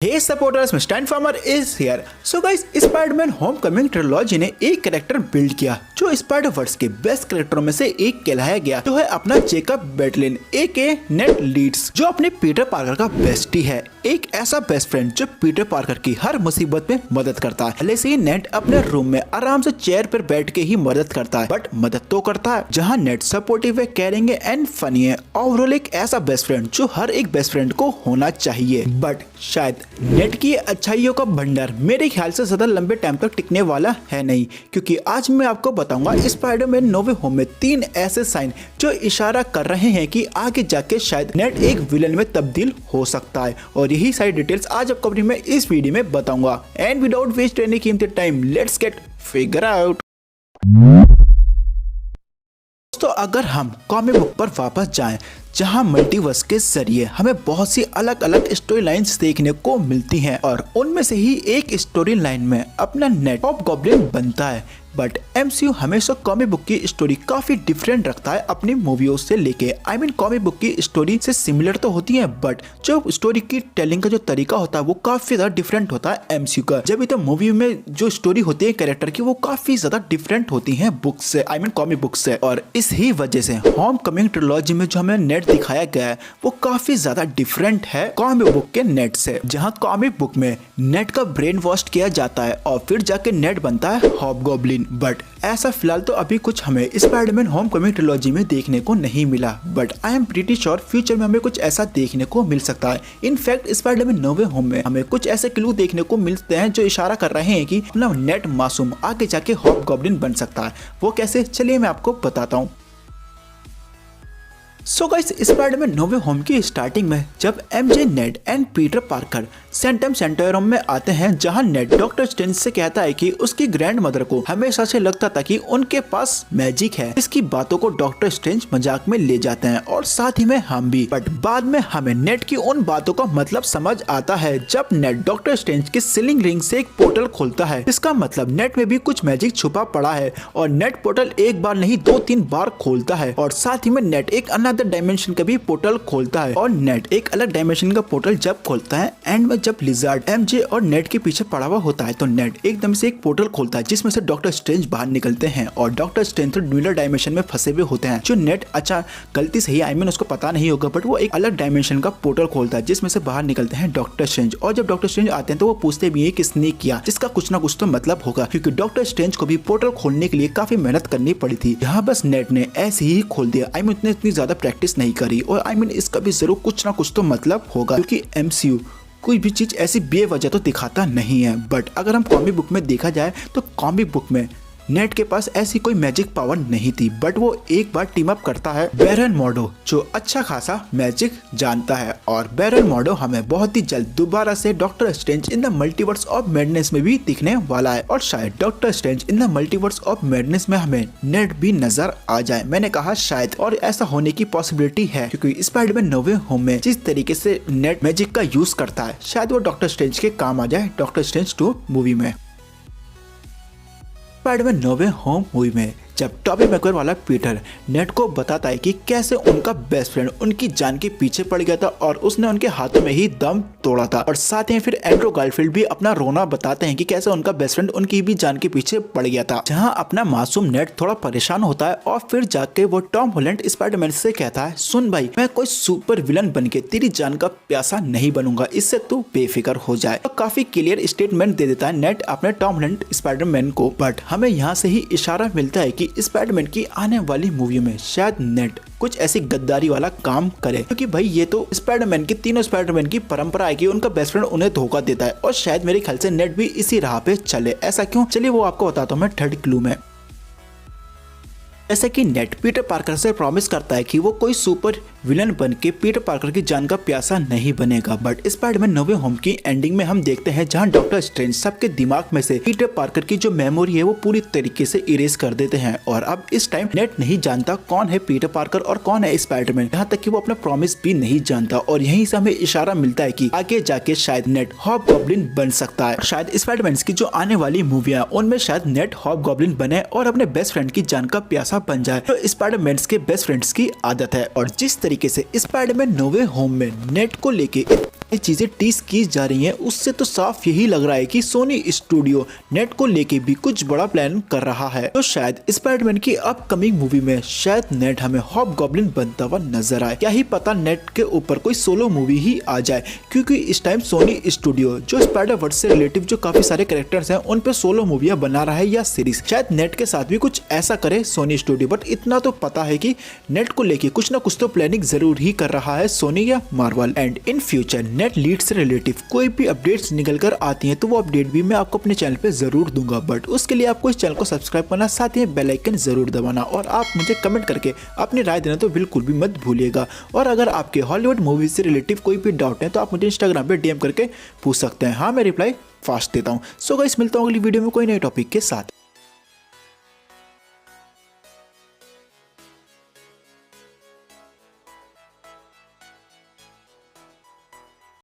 Hey supporters, Mr. Informer is here. So guys, Spiderman Homecoming trilogy ने एक character build किया जो spider verse के बेस्ट कैरेक्टरों में से एक कहलाया गया, जो है अपना जेकब बेटलिन एके नेड लीड्स, जो अपने पीटर पार्कर का बेस्टी है। एक ऐसा बेस्ट फ्रेंड जो पीटर पार्कर की हर मुसीबत में मदद करता है। पहले से ही नेड अपने रूम में आराम से चेयर पर बैठ के ही मदद करता है, बट मदद तो करता है। जहाँ नेड सपोर्टिव है, केयरिंग है एंड फनी है। ओवरऑल एक ऐसा बेस्ट फ्रेंड जो हर एक बेस्ट फ्रेंड को होना चाहिए। बट शायद नेड की अच्छाइयों का भंडार मेरे ख्याल से ज्यादा लंबे टाइम तक टिकने वाला है नहीं, क्योंकि आज मैं आपको बताऊंगा स्पाइडरमैन नो वे होम में 3 ऐसे साइन जो इशारा कर रहे हैं कि आगे जाके शायद नेड एक विलन में तब्दील हो सकता है। और यही सारी डिटेल्स आज आपको अपनी मैं इस वीडियो में बताऊंगा। एंड विदाउट वेस्ट एनी कीमती time, let's get figure out. तो अगर हम कॉमिक बुक पर वापस जाएं, जहां मल्टीवर्स के जरिए हमें बहुत सी अलग अलग स्टोरी लाइन्स देखने को मिलती हैं, और उनमें से ही एक स्टोरी लाइन में अपना नेड हॉबगॉब्लिन बनता है। बट एमसीयू हमेशा कॉमिक बुक की स्टोरी काफी डिफरेंट रखता है अपनी मूवियों से लेके। कॉमिक बुक की स्टोरी से सिमिलर तो होती है, बट जो स्टोरी की टेलिंग का जो तरीका होता है वो काफी ज्यादा डिफरेंट होता है एमसीयू का। जब तो मूवी में जो स्टोरी होती है कैरेक्टर की, वो काफी ज्यादा डिफरेंट होती है बुक से, कॉमिक बुक से। और इस ही वजह से होमकमिंग ट्रिलॉजी में जो हमें नेड दिखाया गया है वो काफी ज्यादा डिफरेंट है कॉमिक बुक के नेड से। जहाँ कॉमिक बुक में नेड का ब्रेन वॉश किया जाता है और फिर जाके नेड बनता है हॉबगॉब्लिन। बट ऐसा फिलहाल तो अभी कुछ हमें स्पाइडरमैन होमकमिंग ट्रिलॉजी में देखने को नहीं मिला, but I am pretty sure future में हमें कुछ ऐसा देखने को मिल सकता है। In fact Spiderman no way home में हमें कुछ ऐसे क्लू देखने को मिलते हैं जो इशारा कर रहे हैं कि अपना नेड मासूम आगे जाके हॉबगॉब्लिन बन सकता है। वो कैसे, चलिए मैं आपको बताता हूँ। So guys, Spiderman no way home की स्टार्टिंग में जब MJ, Ned and Peter Parker Sanctum Sanctorum में आते हैं, जहां नेड डॉक्टर स्ट्रेंज से कहता है कि उसकी ग्रैंड मदर को हमेशा से लगता था कि उनके पास मैजिक है। इसकी बातों को डॉक्टर स्ट्रेंज मजाक में ले जाते हैं और साथ ही में हम भी। बट बाद में हमें नेड की उन बातों का मतलब समझ आता है जब नेड डॉक्टर स्ट्रेंज की सीलिंग रिंग से एक पोर्टल खोलता है। इसका मतलब नेड में भी कुछ मैजिक छुपा पड़ा है और नेड पोर्टल एक बार नहीं 2-3 बार खोलता है। और साथ ही में नेड एक डायमेंशन का भी पोर्टल खोलता है। और नेड एक अलग डायमेंशन का पोर्टल जब खोलता है, एंड में जब लिजार्ड एमजे और नेड के पीछे पड़ा हुआ होता है, तो नेड एकदम से एक पोर्टल खोलता है जिसमें से डॉक्टर स्ट्रेंज बाहर निकलते हैं। और डॉक्टर स्ट्रेंज तो ड्यूलर डायमेंशन में फंसे हुए होते हैं, जो नेड अच्छा गलती से ही उसको पता नहीं होगा, बट वो एक अलग डायमेंशन का पोर्टल खोलता है जिसमें से बाहर निकलते हैं डॉक्टर स्ट्रेंज। और जब डॉक्टर स्ट्रेंज आते हैं तो वो पूछते भी है किसने किया, जिसका कुछ ना कुछ तो मतलब होगा, क्योंकि डॉक्टर स्ट्रेंज को भी पोर्टल खोलने के लिए काफी मेहनत करनी पड़ी थी। यहाँ बस नेड ने ऐसे ही खोल दिया। इतनी ज्यादा प्रैक्टिस नहीं करी। और इसका भी जरूर कुछ ना कुछ तो मतलब होगा, क्योंकि एमसीयू कोई भी चीज ऐसी बेवजह तो दिखाता नहीं है। बट अगर हम कॉमिक बुक में देखा जाए तो कॉमिक बुक में नेड के पास ऐसी कोई मैजिक पावर नहीं थी, बट वो एक बार टीम अप करता है बैरन मॉर्डो, जो अच्छा खासा मैजिक जानता है। और बैरन मॉर्डो हमें बहुत ही जल्द दोबारा से doctor strange in the multiverse of madness में भी दिखने वाला है। और शायद doctor strange in the multiverse of madness में हमें नेड भी नजर आ जाए। मैंने कहा शायद, और ऐसा होने की पॉसिबिलिटी है, क्योंकि स्पाइडरमैन नो वे होम में जिस तरीके से नेड मैजिक का यूज करता है, शायद वो डॉक्टर स्ट्रेंज के काम आ जाए डॉक्टर स्ट्रेंज 2 मूवी में। Spiderman no way home movie में जब टॉबी मैगवायर वाला पीटर नेड को बताता है कि कैसे उनका बेस्ट फ्रेंड उनकी जान के पीछे पड़ गया था और उसने उनके हाथों में ही दम तोड़ा था, और साथ ही फिर एंड्रू गारफील्ड भी अपना रोना बताते हैं कि कैसे उनका बेस्ट फ्रेंड उनकी भी जान के पीछे पड़ गया था। जहां अपना मासूम नेड थोड़ा परेशान होता है और फिर जाके वो टॉम हॉलैंड स्पाइडरमैन से कहता है, सुन भाई, मैं कोई सुपर विलन बन के तेरी जान का प्यासा नहीं बनूंगा, इससे तू बेफिक्र हो जाए। तो काफी क्लियर स्टेटमेंट दे देता है नेड अपने टॉम हॉलैंड स्पाइडरमैन को। बट हमें यहाँ से ही इशारा मिलता है कि स्पाइडरमैन की आने वाली मूवी में शायद नेड कुछ ऐसी गद्दारी वाला काम करे, क्योंकि भाई ये तो स्पाइडरमैन की, तीनों स्पाइडरमैन की परंपरा है कि उनका बेस्ट फ्रेंड उन्हें धोखा देता है। और शायद मेरे ख्याल से नेड भी इसी राह पे चले। ऐसा क्यों, चलिए वो आपको बताता हूँ मैं थर्ड क्लू में। जैसे कि नेड पीटर पार्कर से प्रॉमिस करता है कि वो कोई सुपर विलन बन के पीटर पार्कर की जान का प्यासा नहीं बनेगा। But Spider Man no way home की एंडिंग में हम देखते हैं जहां डॉक्टर स्ट्रेंज सबके दिमाग में से पीटर पार्कर की जो मेमोरी है वो पूरी तरीके से इरेज कर देते हैं। और अब इस टाइम नेड नहीं जानता कौन है पीटर पार्कर और कौन है स्पाइडरमैन, यहाँ तक कि वो अपना प्रॉमिस भी नहीं जानता। और यहीं से हमें इशारा मिलता है कि आगे जाके शायद नेड हॉबगॉब्लिन बन सकता है। शायद स्पाइडरमैन की जो आने वाली मूवियां, उनमें शायद नेड हॉबगॉब्लिन बने और अपने बेस्ट फ्रेंड की जान का प्यासा बन जाए, तो स्पाइडरमैन के बेस्ट फ्रेंड्स की आदत है। और जिस तरीके से स्पाइडरमैन नो वे होम में नेड को लेके ये चीजें टीज की जा रही हैं, उससे तो साफ यही लग रहा है कि सोनी स्टूडियो नेट को लेके भी कुछ बड़ा प्लान कर रहा है। तो शायद स्पाइडरमैन की अपकमिंग मूवी में शायद नेट हमें हॉबगॉब्लिन बनता हुआ नजर आए। क्या ही पता नेट के ऊपर कोई सोलो मूवी ही आ जाए, क्योंकि इस टाइम सोनी स्टूडियो जो स्पाइडरवर्स से रिलेटिव जो काफी सारे कैरेक्टर्स हैं उन पे सोलो मूवियां बना रहा है या सीरीज। शायद नेट के साथ भी कुछ ऐसा करे सोनी स्टूडियो। बट इतना तो पता है कि नेट को लेके कुछ ना कुछ तो प्लानिंग जरूर ही कर रहा है सोनी या Marvel. And in future net lead से रिलेटिव कोई भी अपडेट्स निकल कर आती हैं तो वो अपडेट भी मैं आपको अपने चैनल पे जरूर दूंगा। बट उसके लिए आपको इस चैनल को सब्सक्राइब करना, साथ ही बेल आइकन जरूर दबाना और आप मुझे कमेंट करके अपनी राय देना तो बिल्कुल भी मत भूलिएगा। और अगर आपके हॉलीवुड मूवी से रिलेटिव कोई भी डाउट है तो आप मुझे इंस्टाग्राम पे डीएम करके पूछ सकते हैं। हाँ, मैं रिप्लाई फास्ट देता हूँ। सो गाइस, मिलता हूँ अगली वीडियो में कोई नए टॉपिक के साथ।